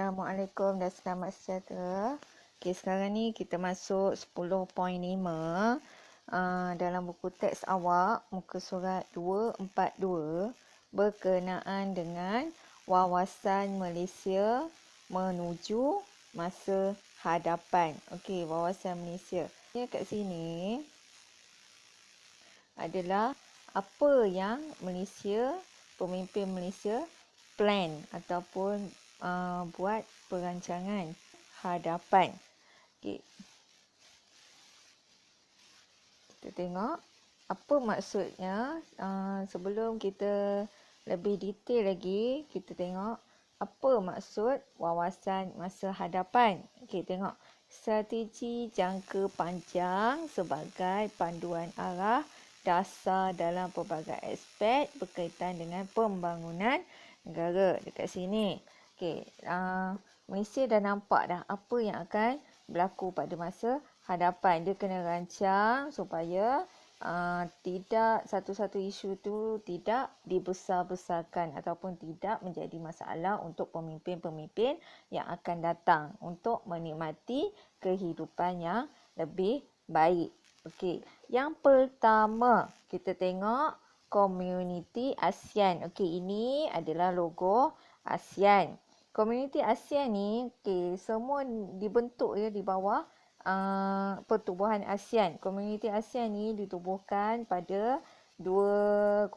Assalamualaikum dan selamat sejahtera. Okey, sekarang ni kita masuk 10.5 dalam buku teks awak, muka surat 242 berkenaan dengan wawasan Malaysia menuju masa hadapan. Okey, wawasan Malaysia. Ini kat sini adalah apa yang Malaysia, pemimpin Malaysia plan ataupun buat perancangan hadapan. Okay. Kita tengok apa maksudnya. Sebelum kita lebih detail lagi, kita tengok apa maksud wawasan masa hadapan. Okay, tengok strategi jangka panjang sebagai panduan arah dasar dalam pelbagai aspek berkaitan dengan pembangunan negara. Dekat sini. Okey, Malaysia dah nampak dah apa yang akan berlaku pada masa hadapan. Dia kena rancang supaya tidak satu-satu isu tu tidak dibesar-besarkan ataupun tidak menjadi masalah untuk pemimpin-pemimpin yang akan datang untuk menikmati kehidupan yang lebih baik. Okey, yang pertama kita tengok Komuniti ASEAN. Okey, ini adalah logo ASEAN. Komuniti ASEAN ni semua dibentuk di bawah pertubuhan ASEAN. Komuniti ASEAN ni ditubuhkan pada 2015.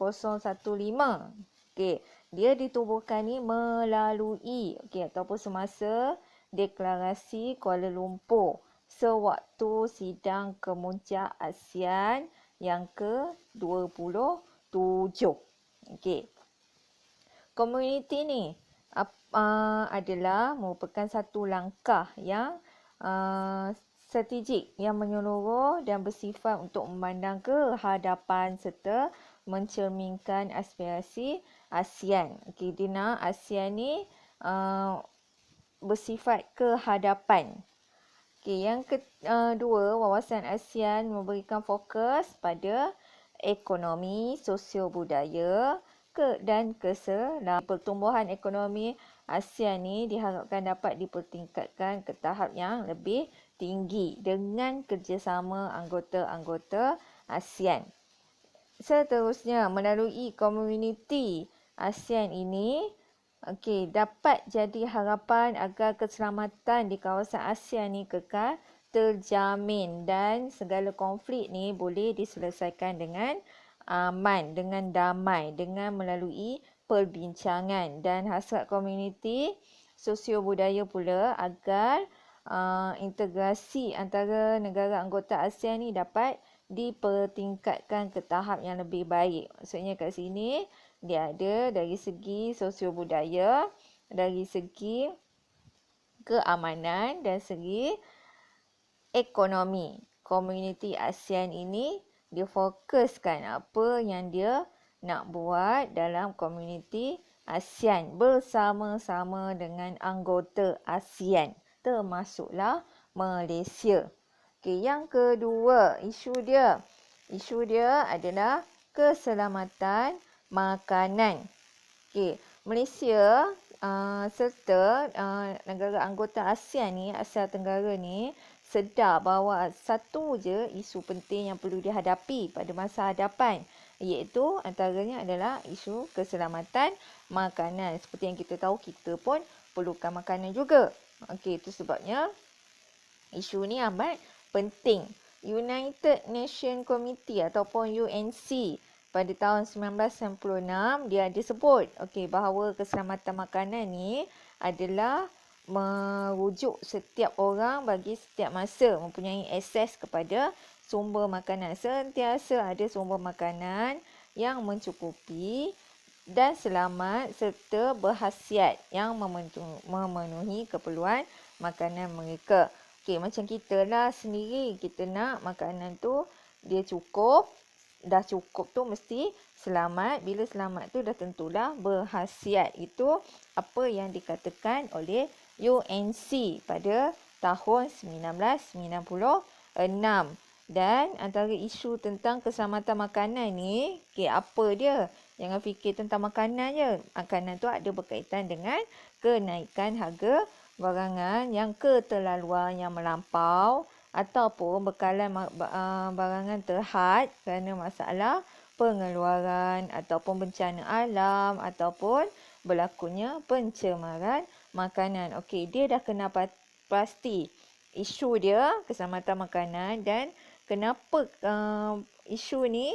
Okey, dia ditubuhkan ni melalui ataupun semasa deklarasi Kuala Lumpur sewaktu sidang kemuncak ASEAN yang ke-27. Okey. Komuniti ni adalah merupakan satu langkah yang strategik yang menyeluruh dan bersifat untuk memandang ke hadapan serta mencerminkan aspirasi ASEAN. Okey, dia nak ASEAN ni bersifat ke hadapan. Okey, yang kedua, wawasan ASEAN memberikan fokus pada ekonomi, sosio budaya dan keselamatan. Pertumbuhan ekonomi ASEAN ni diharapkan dapat dipertingkatkan ke tahap yang lebih tinggi dengan kerjasama anggota-anggota ASEAN. Seterusnya, melalui komuniti ASEAN ini, dapat jadi harapan agar keselamatan di kawasan ASEAN ni kekal terjamin dan segala konflik ni boleh diselesaikan dengan aman, dengan damai, dengan melalui perbincangan. Dan hasrat komuniti sosio budaya pula agar integrasi antara negara anggota ASEAN ni dapat dipertingkatkan ke tahap yang lebih baik. Maksudnya kat sini dia ada dari segi sosio budaya, dari segi keamanan dan segi ekonomi. Komuniti ASEAN ini dia fokuskan apa yang dia nak buat dalam komuniti ASEAN bersama-sama dengan anggota ASEAN, termasuklah Malaysia. Okey, yang kedua, isu dia adalah keselamatan makanan. Okey, Malaysia serta negara anggota ASEAN ni, Asia Tenggara ni sedar bahawa satu je isu penting yang perlu dihadapi pada masa hadapan, iaitu antaranya adalah isu keselamatan makanan. Seperti yang kita tahu, kita pun perlukan makanan juga. Okey, itu sebabnya isu ni amat penting. United Nations Committee ataupun UNC pada tahun 1996 dia ada sebut bahawa keselamatan makanan ni adalah merujuk setiap orang bagi setiap masa mempunyai akses kepada sumber makanan. Sentiasa ada sumber makanan yang mencukupi dan selamat serta berkhasiat yang memenuhi keperluan makanan mereka. Okey, macam kita lah sendiri, kita nak makanan tu dia cukup. Dah cukup tu mesti selamat. Bila selamat tu dah tentulah berkhasiat. Itu apa yang dikatakan oleh UNC pada tahun 1996. Dan antara isu tentang keselamatan makanan ni, apa dia? Jangan fikir tentang makanan je. Makanan tu ada berkaitan dengan kenaikan harga barangan yang keterlaluan yang melampau ataupun bekalan barangan terhad kerana masalah pengeluaran ataupun bencana alam ataupun berlakunya pencemaran makanan. Okey, dia dah kena pasti isu dia keselamatan makanan dan kenapa isu ni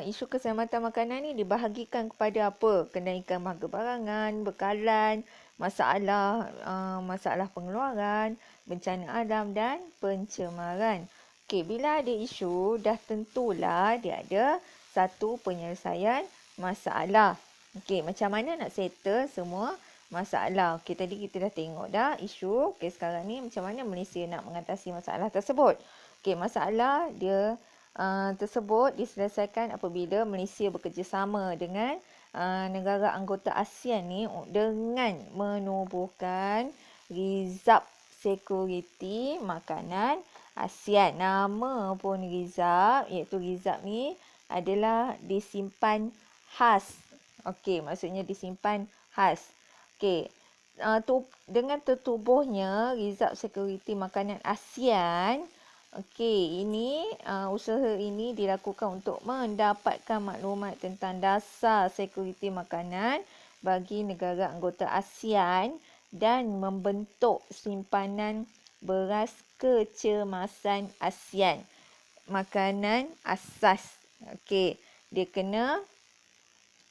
isu keselamatan makanan ni dibahagikan kepada apa? Kenaikan harga barangan, bekalan, masalah pengeluaran, bencana alam dan pencemaran. Okey, bila ada isu, dah tentulah dia ada satu penyelesaian masalah. Okey, macam mana nak settle semua masalah? Okey, tadi kita dah tengok dah isu. Okey, sekarang ni macam mana Malaysia nak mengatasi masalah tersebut? Okey, masalah dia tersebut diselesaikan apabila Malaysia bekerjasama dengan negara anggota ASEAN ni dengan menubuhkan Rizab Security Makanan ASEAN. Nama pun Rizab, iaitu Rizab ni adalah disimpan khas. Okey, maksudnya disimpan khas. Okey, dengan tertubuhnya Rizab Security Makanan ASEAN, okey, ini usaha ini dilakukan untuk mendapatkan maklumat tentang dasar sekuriti makanan bagi negara anggota ASEAN dan membentuk simpanan beras kecemasan ASEAN. Makanan asas. Okey, dia kena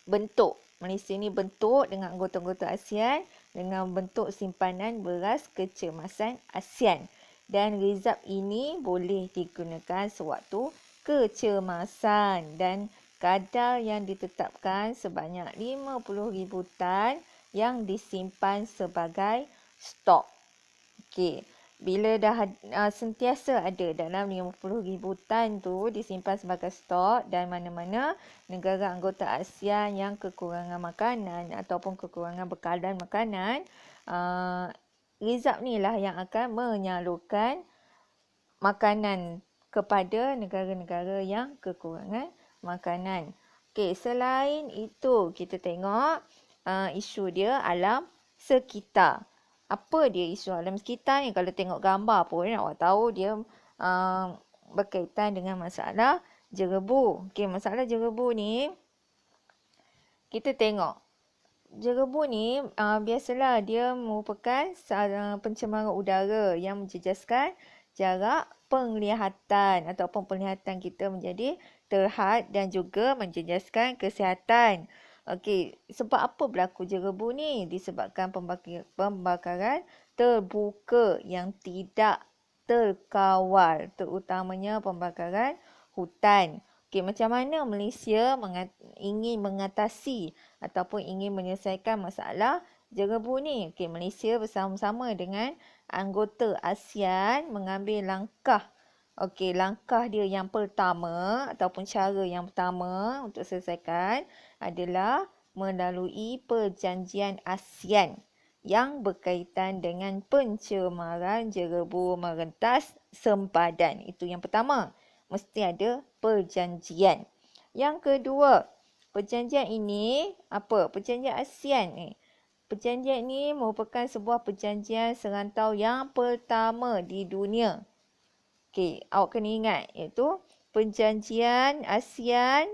bentuk. Malaysia ni bentuk dengan anggota-anggota ASEAN dengan bentuk simpanan beras kecemasan ASEAN. Dan Rizab ini boleh digunakan sewaktu kecemasan dan kadar yang ditetapkan sebanyak 50,000 tan yang disimpan sebagai stok. Okey, bila dah sentiasa ada dalam 50,000 tan tu disimpan sebagai stok dan mana-mana negara anggota ASEAN yang kekurangan makanan ataupun kekurangan bekalan makanan, Rizab ni lah yang akan menyalurkan makanan kepada negara-negara yang kekurangan makanan. Okey, selain itu kita tengok isu dia alam sekitar. Apa dia isu alam sekitar ni? Kalau tengok gambar pun awak tahu dia berkaitan dengan masalah jerebu. Okey, masalah jerebu ni kita tengok. Jerebu ni biasalah dia merupakan pencemaran udara yang menjejaskan jarak penglihatan ataupun penglihatan kita menjadi terhad dan juga menjejaskan kesihatan. Okey, sebab apa berlaku jerebu ni? Disebabkan pembakaran terbuka yang tidak terkawal, terutamanya pembakaran hutan. Okey, macam mana Malaysia ingin mengatasi ataupun ingin menyelesaikan masalah jerebu ni? Okey, Malaysia bersama-sama dengan anggota ASEAN mengambil langkah. Okey, langkah dia yang pertama ataupun cara yang pertama untuk selesaikan adalah melalui perjanjian ASEAN yang berkaitan dengan pencemaran jerebu merentas sempadan. Itu yang pertama. Mesti ada perjanjian. Yang kedua, perjanjian ini apa? Perjanjian ASEAN ni. Perjanjian ini merupakan sebuah perjanjian serantau yang pertama di dunia. Okey, awak kena ingat iaitu perjanjian ASEAN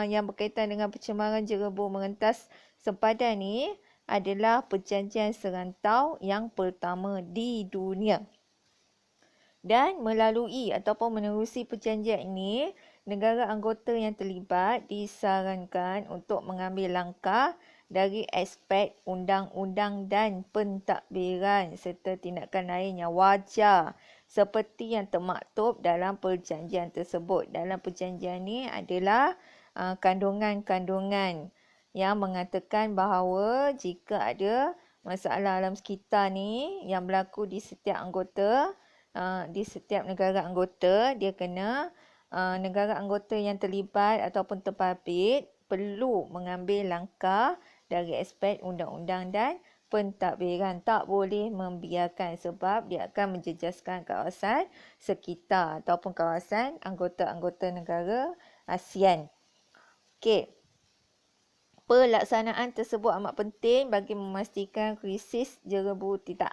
yang berkaitan dengan pencemaran jerebu merentas sempadan ni adalah perjanjian serantau yang pertama di dunia. Dan melalui ataupun menerusi perjanjian ini, negara anggota yang terlibat disarankan untuk mengambil langkah dari aspek undang-undang dan pentadbiran serta tindakan lain yang wajar seperti yang termaktub dalam perjanjian tersebut. Dalam perjanjian ini adalah kandungan-kandungan yang mengatakan bahawa jika ada masalah alam sekitar ni yang berlaku di setiap anggota, di setiap negara anggota, dia kena negara anggota yang terlibat ataupun terpapit perlu mengambil langkah dari aspek undang-undang dan pentadbiran. Tak boleh membiarkan sebab dia akan menjejaskan kawasan sekitar ataupun kawasan anggota-anggota negara ASEAN. Okey. Pelaksanaan tersebut amat penting bagi memastikan krisis jerebu tidak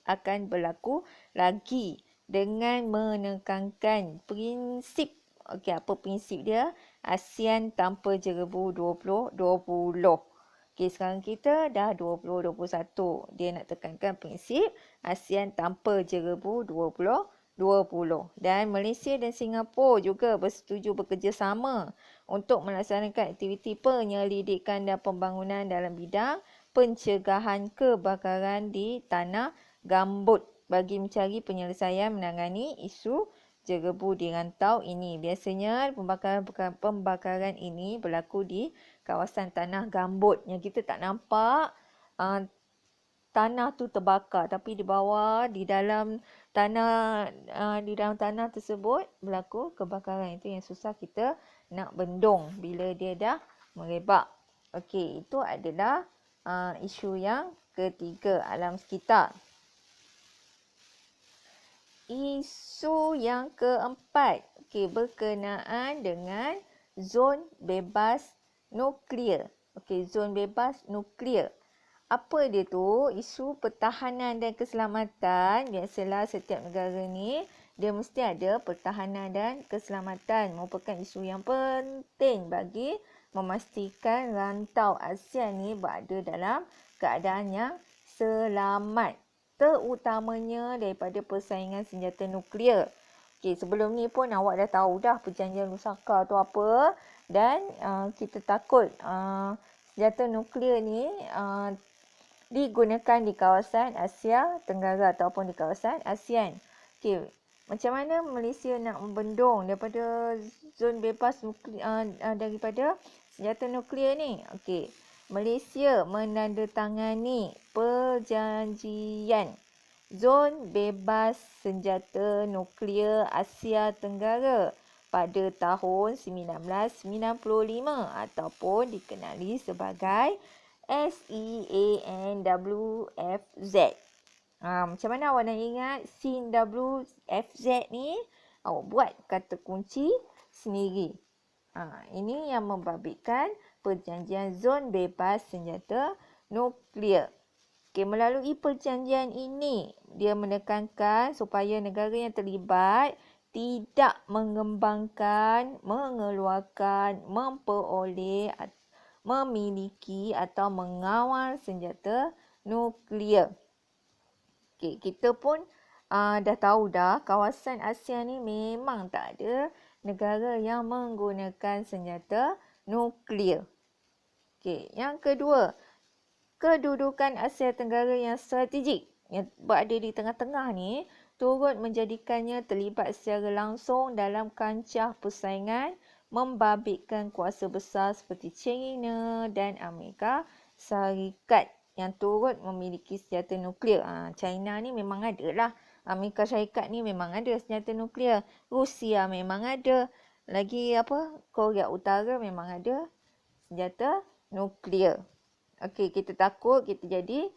akan berlaku lagi dengan menekankan prinsip. Okey, apa prinsip dia? ASEAN tanpa jerebu 2020. Okey, sekarang kita dah 2021. Dia nak tekankan prinsip ASEAN tanpa jerebu 2020. Dan Malaysia dan Singapura juga bersetuju bekerjasama untuk melaksanakan aktiviti penyelidikan dan pembangunan dalam bidang pencegahan kebakaran di tanah gambut bagi mencari penyelesaian menangani isu jerebu di rantau ini. Biasanya pembakaran ini berlaku di kawasan tanah gambut yang kita tak nampak tanah tu terbakar, tapi di bawah di dalam tanah tersebut berlaku kebakaran. Itu yang susah kita nak bendung bila dia dah merebak. Okey, itu adalah isu yang ketiga, alam sekitar. Isu yang keempat, berkenaan dengan zon bebas nuklear. Zon bebas nuklear. Apa dia tu? Isu pertahanan dan keselamatan. Biasalah setiap negara ni dia mesti ada pertahanan dan keselamatan. Merupakan isu yang penting bagi memastikan rantau ASEAN ni berada dalam keadaan yang selamat. Terutamanya daripada persaingan senjata nuklear. Sebelum ni pun awak dah tahu dah perjanjian Lusaka tu apa. Dan kita takut senjata nuklear ni digunakan di kawasan Asia Tenggara ataupun di kawasan ASEAN. Macam mana Malaysia nak membendung daripada zon bebas daripada senjata nuklear ni? Malaysia menandatangani perjanjian zon bebas senjata nuklear Asia Tenggara pada tahun 1995 ataupun dikenali sebagai SEANWFZ. Macam mana awak nak ingat SEANWFZ ni? Awak buat kata kunci sendiri. Ini yang membabitkan perjanjian zon bebas senjata nuklear. Melalui perjanjian ini, dia menekankan supaya negara yang terlibat tidak mengembangkan, mengeluarkan, memperoleh, memiliki atau mengawal senjata nuklear. Kita pun dah tahu dah kawasan ASEAN ni memang tak ada negara yang menggunakan senjata nuklear. Yang kedua, kedudukan Asia Tenggara yang strategik yang berada di tengah-tengah ni turut menjadikannya terlibat secara langsung dalam kancah persaingan membabitkan kuasa besar seperti China dan Amerika Syarikat yang turut memiliki senjata nuklear. China ni memang ada lah. Amerika Syarikat ni memang ada senjata nuklear. Rusia memang ada. Lagi Korea Utara memang ada senjata nuklear. Kita takut kita jadi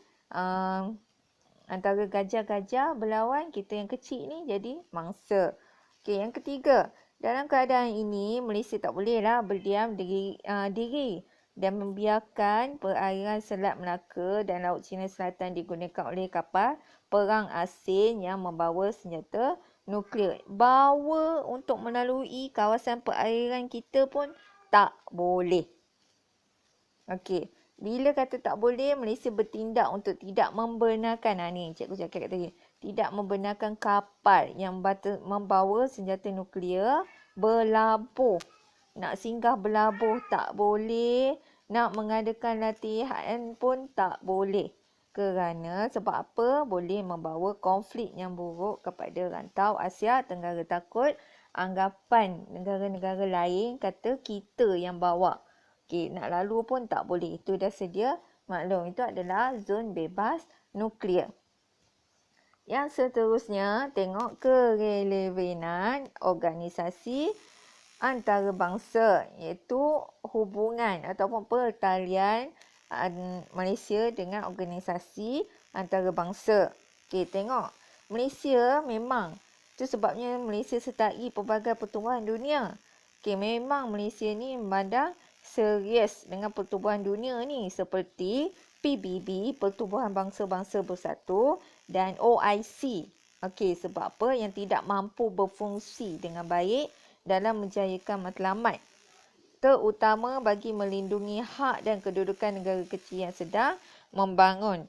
antara gajah-gajah berlawan, kita yang kecil ni jadi mangsa. Yang ketiga, dalam keadaan ini Malaysia tak bolehlah berdiam diri dan membiarkan perairan Selat Melaka dan Laut Cina Selatan digunakan oleh kapal perang asing yang membawa senjata nuklear. Bawa untuk melalui kawasan perairan kita pun tak boleh. Bila kata tak boleh, Malaysia bertindak untuk tidak membenarkan, ni cikgu cakap tadi, tidak membenarkan kapal yang membawa senjata nuklear berlabuh. Nak singgah berlabuh tak boleh, nak mengadakan latihan pun tak boleh. Kerana sebab apa? Boleh membawa konflik yang buruk kepada rantau Asia Tenggara. Takut anggapan negara-negara lain kata kita yang bawa. Nak lalu pun tak boleh. Itu dah sedia maklum. Itu adalah zon bebas nuklear. Yang seterusnya, tengok kerelevanan organisasi antarabangsa, iaitu hubungan ataupun pertalian Malaysia dengan organisasi antarabangsa. Tengok. Malaysia memang, itu sebabnya Malaysia sertai pelbagai pertubuhan dunia. Memang Malaysia ni memandang serius dengan pertubuhan dunia ni seperti PBB, Pertubuhan Bangsa-Bangsa Bersatu dan OIC. Okey, sebab apa? Yang tidak mampu berfungsi dengan baik dalam menjayakan matlamat, terutama bagi melindungi hak dan kedudukan negara kecil yang sedang membangun.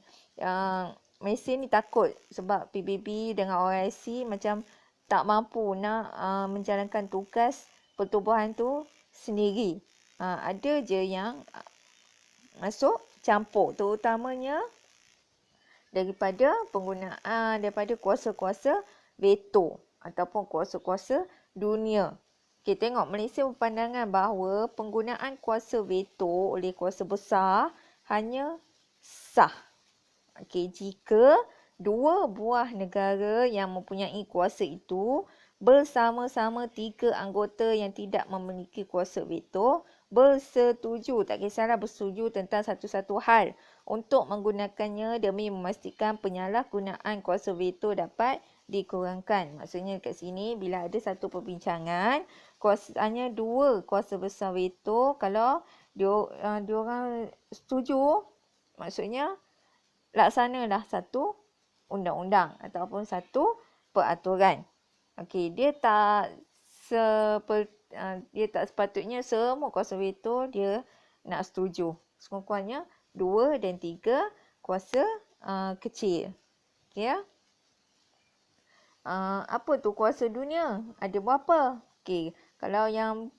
Malaysia ni takut sebab PBB dengan OIC macam tak mampu nak menjalankan tugas pertubuhan tu sendiri. Ada je yang masuk campur, terutamanya daripada kuasa-kuasa veto ataupun kuasa-kuasa dunia. Okey, tengok Malaysia berpandangan bahawa penggunaan kuasa veto oleh kuasa besar hanya sah. Okey, jika dua buah negara yang mempunyai kuasa itu bersama-sama 3 anggota yang tidak memiliki kuasa veto bersetuju, tak kisahlah bersetuju tentang satu-satu hal untuk menggunakannya demi memastikan penyalahgunaan kuasa veto dapat dikurangkan. Maksudnya dekat sini bila ada satu perbincangan, hanya 2 kuasa besar veto, kalau diorang setuju, maksudnya laksanalah satu undang-undang ataupun satu peraturan. Okey, dia tak sepatutnya semua kuasa veto dia nak setuju. Sekurang-kurangnya 2 dan 3 kuasa kecil. Okey ya. Apa tu kuasa dunia? Ada berapa? Okey, kalau yang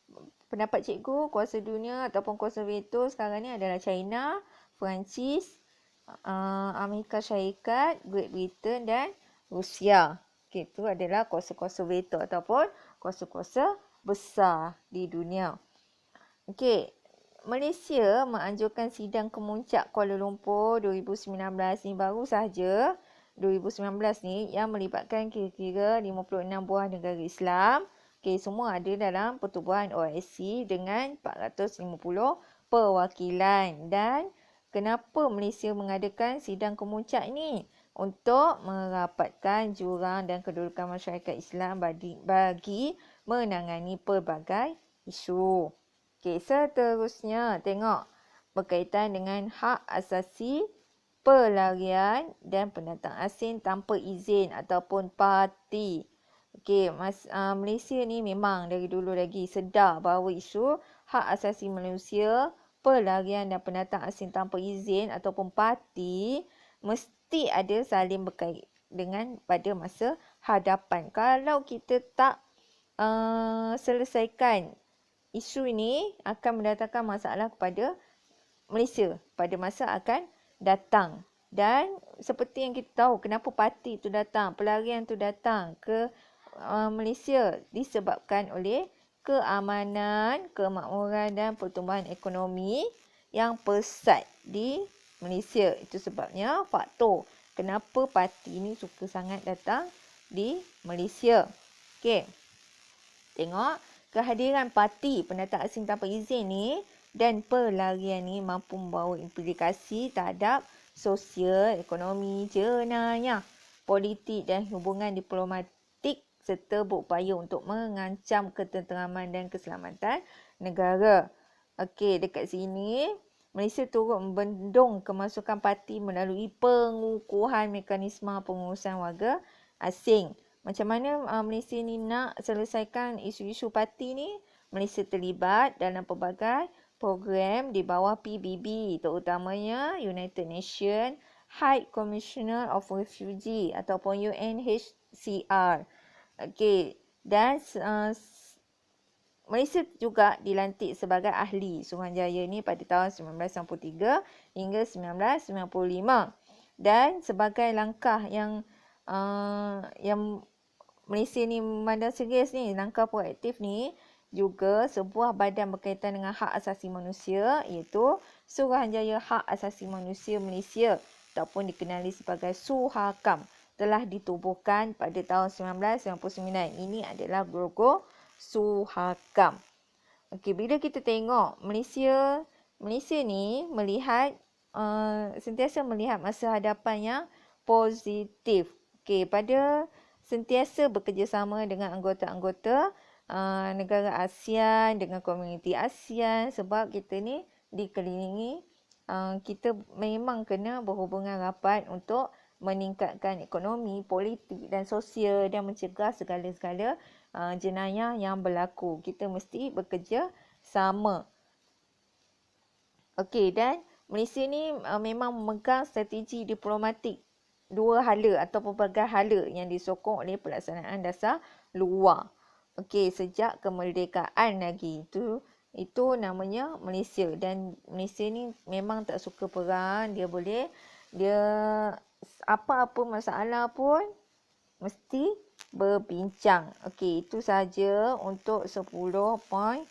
pendapat cikgu, kuasa dunia ataupun kuasa veto sekarang ni adalah China, Perancis, Amerika Syarikat, Great Britain dan Rusia. Okey, itu adalah kuasa-kuasa veto ataupun kuasa-kuasa besar di dunia. Okey, Malaysia menganjurkan sidang kemuncak Kuala Lumpur 2019 ni baru sahaja 2019 ni yang melibatkan kira-kira 56 buah negara Islam. Okey, semua ada dalam pertubuhan OIC dengan 450 perwakilan. Dan kenapa Malaysia mengadakan sidang kemuncak ni? Untuk merapatkan jurang dan kedudukan masyarakat Islam bagi menangani pelbagai isu. Okey, seterusnya tengok berkaitan dengan hak asasi pelarian dan pendatang asing tanpa izin ataupun parti. Okey, Malaysia ni memang dari dulu lagi sedar bahawa isu hak asasi manusia, pelarian dan pendatang asing tanpa izin ataupun parti mesti ada saling berkait dengan pada masa hadapan. Kalau kita tak selesaikan isu ini, akan mendatangkan masalah kepada Malaysia pada masa akan datang. Dan seperti yang kita tahu, kenapa parti itu datang, pelarian itu datang ke Malaysia disebabkan oleh keamanan, kemakmuran dan pertumbuhan ekonomi yang pesat di Malaysia. Itu sebabnya faktor kenapa parti ini suka sangat datang di Malaysia. Okey. Tengok, kehadiran parti pendatang asing tanpa izin ni dan pelarian ni mampu membawa implikasi terhadap sosial, ekonomi, jenayah, politik dan hubungan diplomatik serta berupaya untuk mengancam ketenteraman dan keselamatan negara. Okey, dekat sini Malaysia turut membendung kemasukan parti melalui pengukuhan mekanisme pengurusan warga asing. Macam mana Malaysia ni nak selesaikan isu-isu parti ni? Malaysia terlibat dalam pelbagai program di bawah PBB, terutamanya United Nations High Commissioner of Refugee ataupun UNHCR. Okey, dan Malaysia juga dilantik sebagai ahli Suruhanjaya ni pada tahun 1993 hingga 1995. Dan sebagai langkah yang Malaysia ni memandang serius ni, langkah proaktif ni, juga sebuah badan berkaitan dengan hak asasi manusia iaitu Suruhanjaya Hak Asasi Manusia Malaysia ataupun dikenali sebagai SUHAKAM telah ditubuhkan pada tahun 1999. Ini adalah logo SUHAKAM. Okey, bila kita tengok Malaysia ni melihat sentiasa melihat masa hadapan yang positif. Okey, pada sentiasa bekerjasama dengan anggota-anggota negara ASEAN dengan komuniti ASEAN sebab kita ni dikelilingi, kita memang kena berhubungan rapat untuk meningkatkan ekonomi, politik dan sosial dan mencegah segala-segala jenayah yang berlaku. Kita mesti bekerja sama. Okey, dan Malaysia ni memang memegang strategi diplomatik dua hala atau pelbagai hala yang disokong oleh pelaksanaan dasar luar. Okey, sejak kemerdekaan lagi. Itu namanya Malaysia, dan Malaysia ni memang tak suka perang. Dia apa-apa masalah pun mesti berbincang. Okey, itu saja untuk 10.5.